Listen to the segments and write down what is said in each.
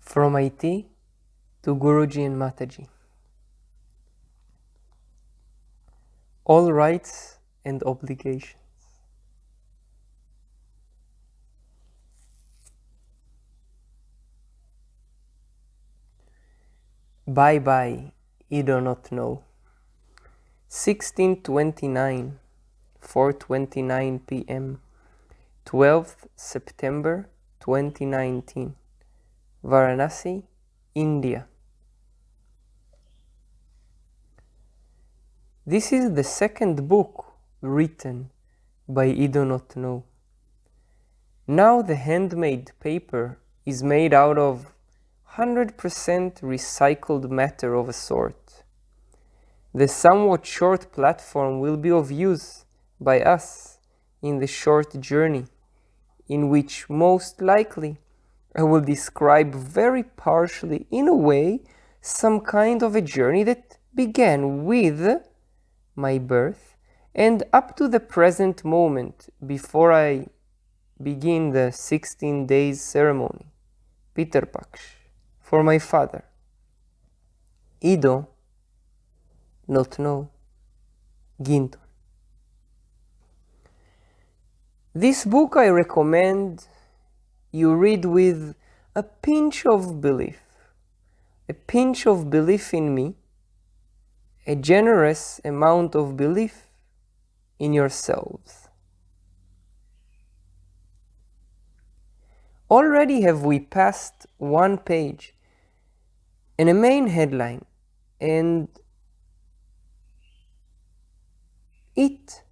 From IT to Guruji and Mataji. All rights and obligations. Bye bye, I do not know. 16:29, 4:29 p.m. 12th September 2019. Varanasi, India. This is the second book written by I do not know. Now the handmade paper is made out of 100% recycled matter of a sort. The somewhat short platform will be of use by us in the short journey, in which most likely I will describe very partially, in a way, some kind of a journey that began with my birth and up to the present moment before I begin the 16 days ceremony, Pitarpaksh, for my father. I do not know, Ginton. This book I recommend you read with a pinch of belief in me, a generous amount of belief in yourselves. Already have we passed one page and a main headline, and it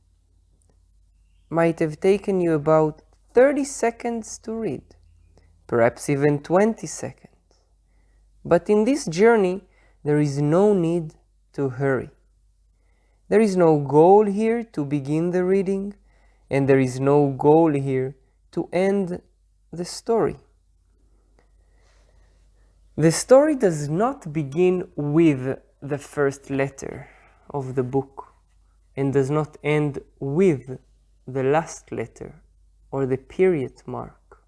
might have taken you about 30 seconds to read, perhaps even 20 seconds. But in this journey, there is no need to hurry. There is no goal here to begin the reading, and there is no goal here to end the story. The story does not begin with the first letter of the book and does not end with the last letter or the period mark.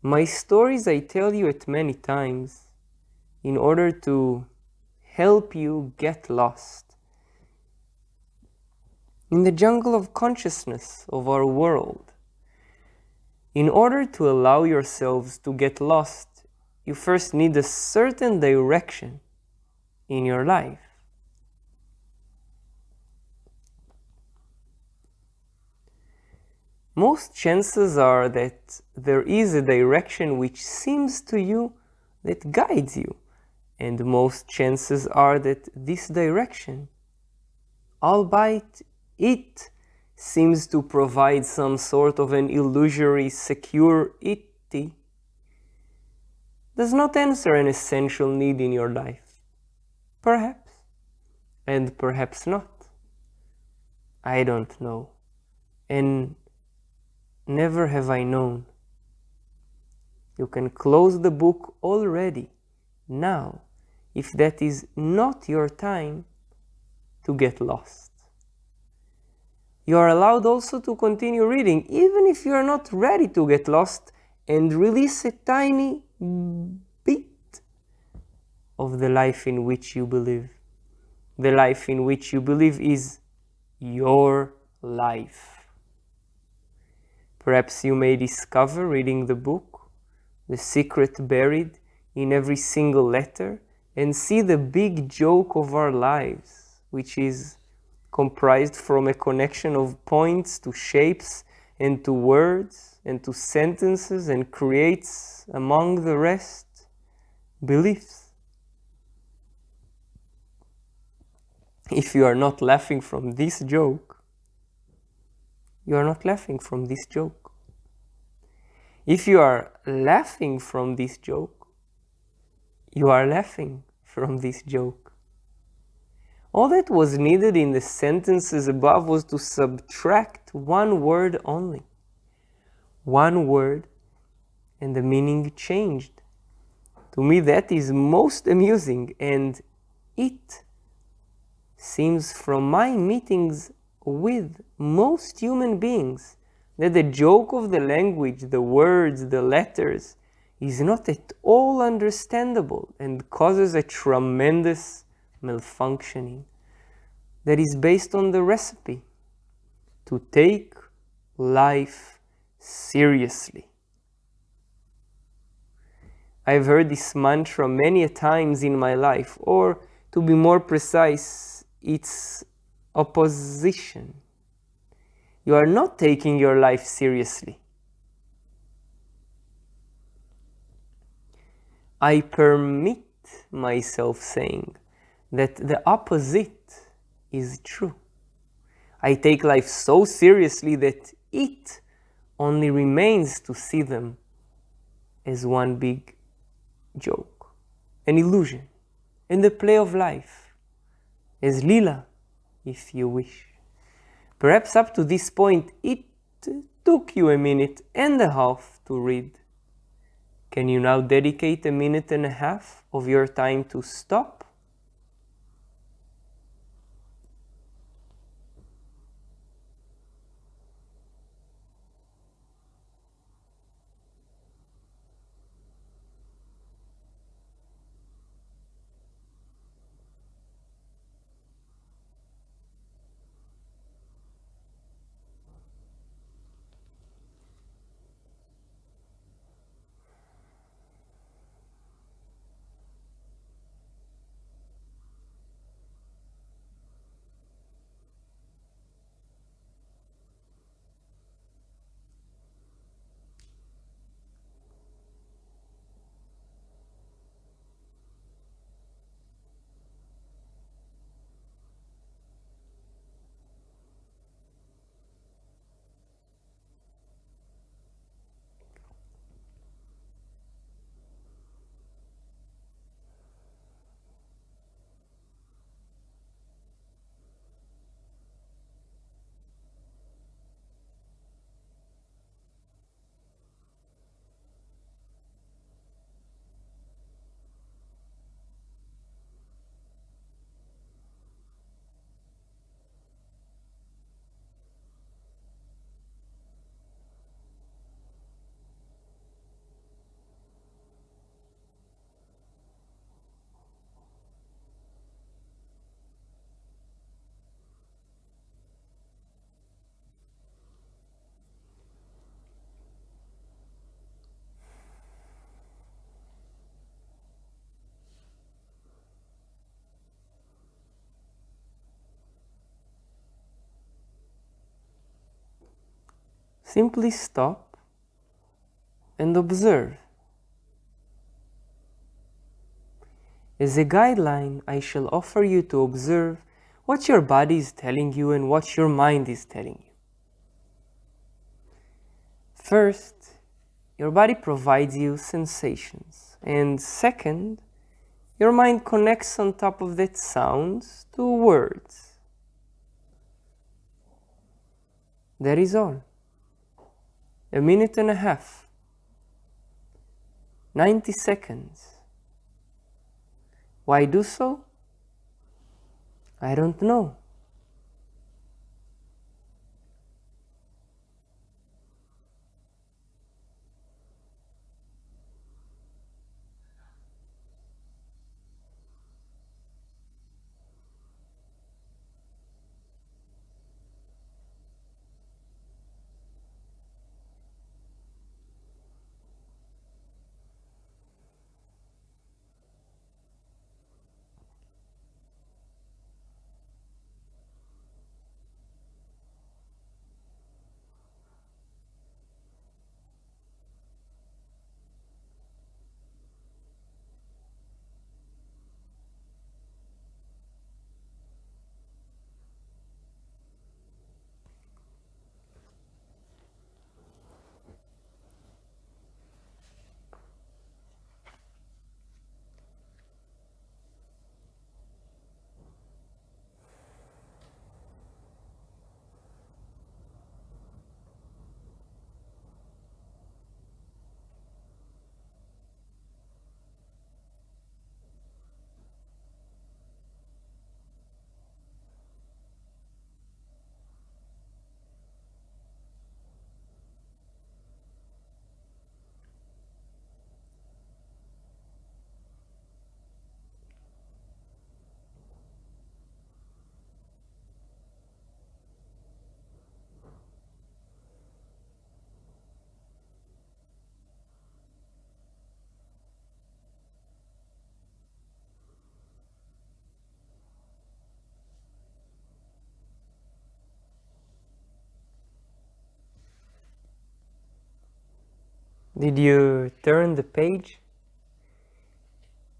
My stories I tell you at many times in order to help you get lost in the jungle of consciousness of our world. In order to allow yourselves to get lost, you first need a certain direction in your life. Most chances are that there is a direction which seems to you that guides you, and most chances are that this direction, albeit it seems to provide some sort of an illusory security, does not answer an essential need in your life. Perhaps, and perhaps not. I don't know, and never have I known. You can close the book already, now, if that is not your time to get lost. You are allowed also to continue reading, even if you are not ready to get lost, and release a tiny bit of the life in which you believe. The life in which you believe is your life. Perhaps you may discover, reading the book, the secret buried in every single letter, and see the big joke of our lives, which is comprised from a connection of points to shapes and to words and to sentences, and creates, among the rest, beliefs. If you are not laughing from this joke, you are not laughing from this joke. If you are laughing from this joke, you are laughing from this joke. All that was needed in the sentences above was to subtract one word only. One word, and the meaning changed. To me, that is most amusing, and it seems from my meetings with most human beings that the joke of the language, the words, the letters, is not at all understandable and causes a tremendous malfunctioning that is based on the recipe to take life seriously. I've heard this mantra many times in my life, or to be more precise, its opposition. You are not taking your life seriously. I permit myself saying that the opposite is true. I take life so seriously that it only remains to see them as one big joke, an illusion, and the play of life, as lila, if you wish. Perhaps up to this point it took you a minute and a half to read. Can you now dedicate a minute and a half of your time to stop? Simply stop and observe. As a guideline, I shall offer you to observe what your body is telling you and what your mind is telling you. First, your body provides you sensations, and second, your mind connects on top of that sounds to words. That is all. A minute and a half, 90 seconds. Why do so? I don't know. Did you turn the page?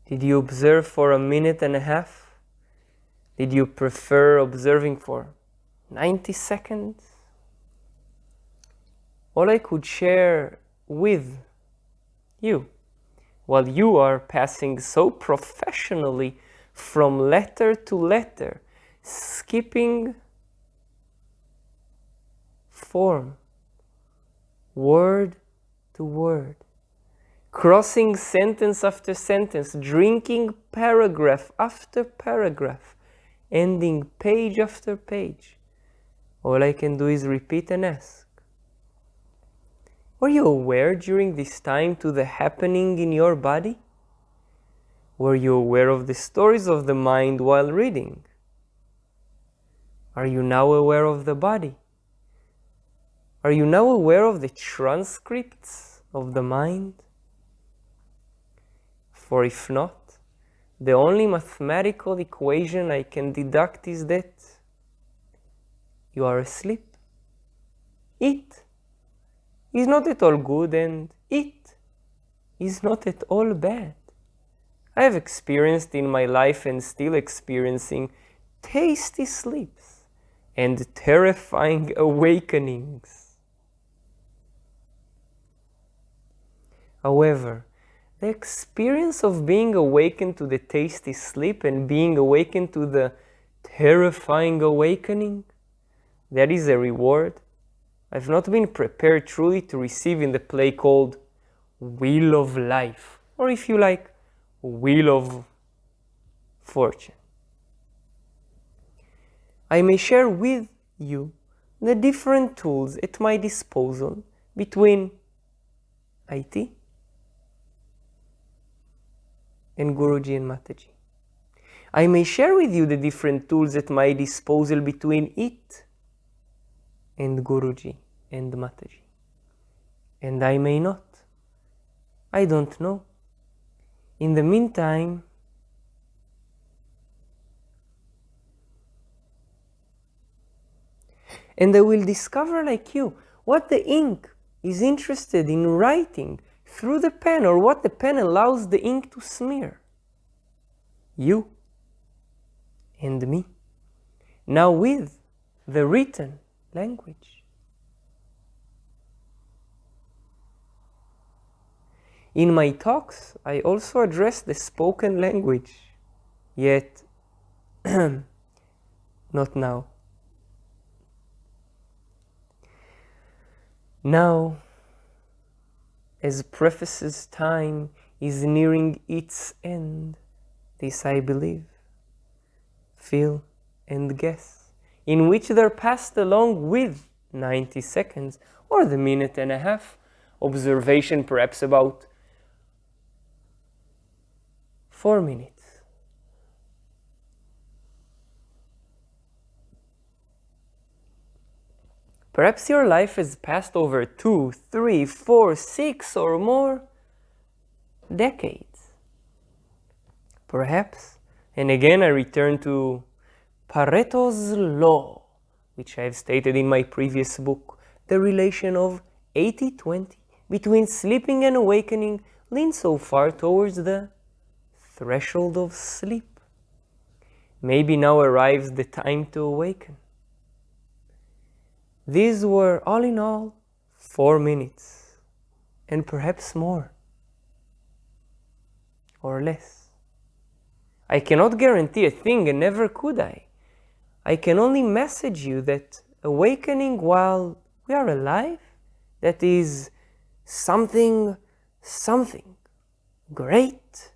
Did you observe for a minute and a half? Did you prefer observing for 90 seconds? All I could share with you, while you are passing so professionally from letter to letter, skipping form, word to word, crossing sentence after sentence, drinking paragraph after paragraph, ending page after page. All I can do is repeat and ask. Were you aware during this time to the happening in your body? Were you aware of the stories of the mind while reading? Are you now aware of the body? Are you now aware of the transcripts of the mind? For if not, the only mathematical equation I can deduct is that you are asleep. It is not at all good and it is not at all bad. I have experienced in my life and still experiencing tasty sleeps and terrifying awakenings. However, the experience of being awakened to the tasty sleep and being awakened to the terrifying awakening, that is a reward I've not been prepared truly to receive in the play called Wheel of Life, or if you like, Wheel of Fortune. I may share with you the different tools at my disposal between IT and Guruji and Mataji. I may share with you the different tools at my disposal between it and Guruji and Mataji. And I may not. I don't know. In the meantime, and I will discover like you what the ink is interested in writing through the pen, or what the pen allows the ink to smear. You and me. Now with the written language. In my talks, I also address the spoken language, yet not now. Now, as Preface's time is nearing its end, this I believe, feel and guess, in which there passed along with 90 seconds or the minute and a half observation, perhaps about 4 minutes. Perhaps your life has passed over 2, 3, 4, 6 or more decades. Perhaps, and again I return to Pareto's law, which I have stated in my previous book, the relation of 80-20 between sleeping and awakening leans so far towards the threshold of sleep. Maybe now arrives the time to awaken. These were all in all 4 minutes, and perhaps more or less. I cannot guarantee a thing, and never could I. I can only message you that awakening while we are alive, that is something great.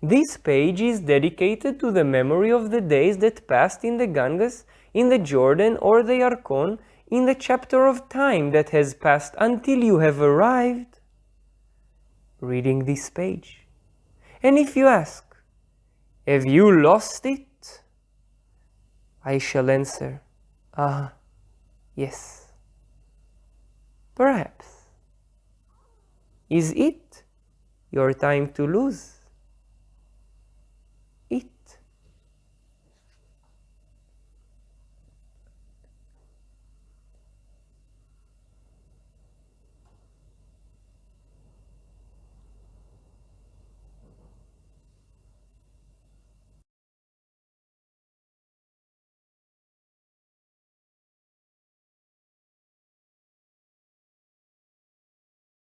This page is dedicated to the memory of the days that passed in the Ganges, in the Jordan or the Yarkon, in the chapter of time that has passed until you have arrived reading this page. And if you ask, have you lost it? I shall answer, yes. Perhaps. Is it your time to lose?